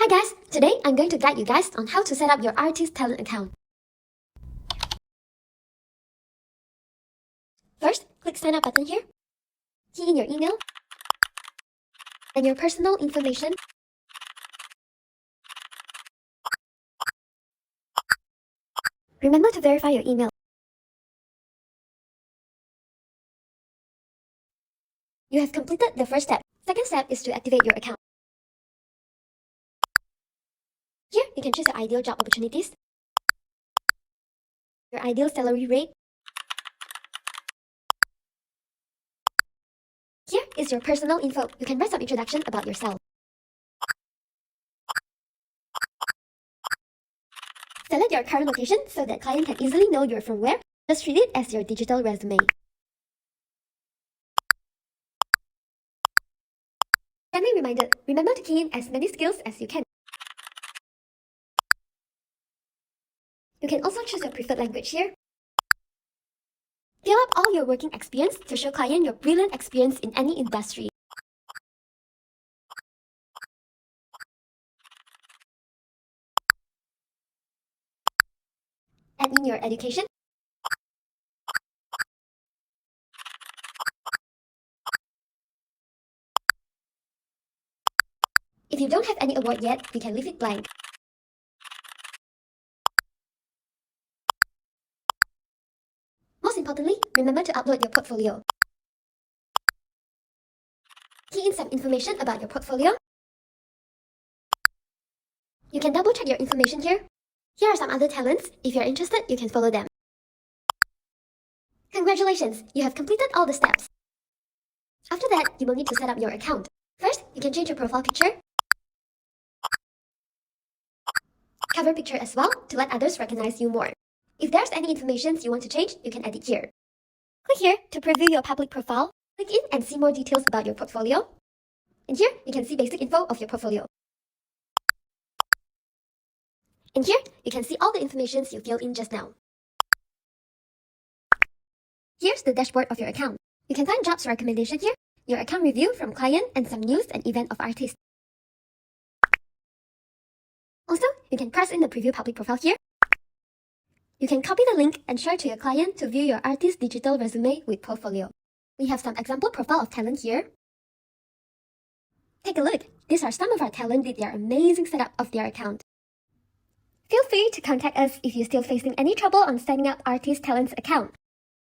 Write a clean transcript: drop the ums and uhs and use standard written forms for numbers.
Hi guys, today I'm going to guide you guys on how to set up your Rtist talent account. First, click sign up button here. Key in your email and your personal information. Remember to verify your email. You have completed the first step. Second step is to activate your account. Here, you can choose your ideal job opportunities, your ideal salary rate. Here is your personal info. You can write some introduction about yourself. Select your current location so that client can easily know you're from where. Just treat it as your digital resume. Friendly reminder, remember to key in as many skills as you can. You can also choose your preferred language here. Fill up all your working experience to show client your brilliant experience in any industry. Add in your education. If you don't have any award yet, you can leave it blank. Most importantly, remember to upload your portfolio. Key in some information about your portfolio. You can double check your information here. Here are some other talents. If you're interested, you can follow them. Congratulations, you have completed all the steps. After that, you will need to set up your account. First, you can change your profile picture, cover picture as well, to let others recognize you more. If there's any information you want to change, you can edit here. Click here to preview your public profile. Click in and see more details about your portfolio. And here, you can see basic info of your portfolio. And here, you can see all the information you filled in just now. Here's the dashboard of your account. You can find jobs recommendation here, your account review from client, and some news and event of Rtist. Also, you can press in the preview public profile here. You can copy the link and share to your client to view your Rtist digital resume with portfolio. We have some example profile of talent here. Take a look. These are some of our talent with their amazing setup of their account. Feel free to contact us if you're still facing any trouble on setting up Rtist Talent's account.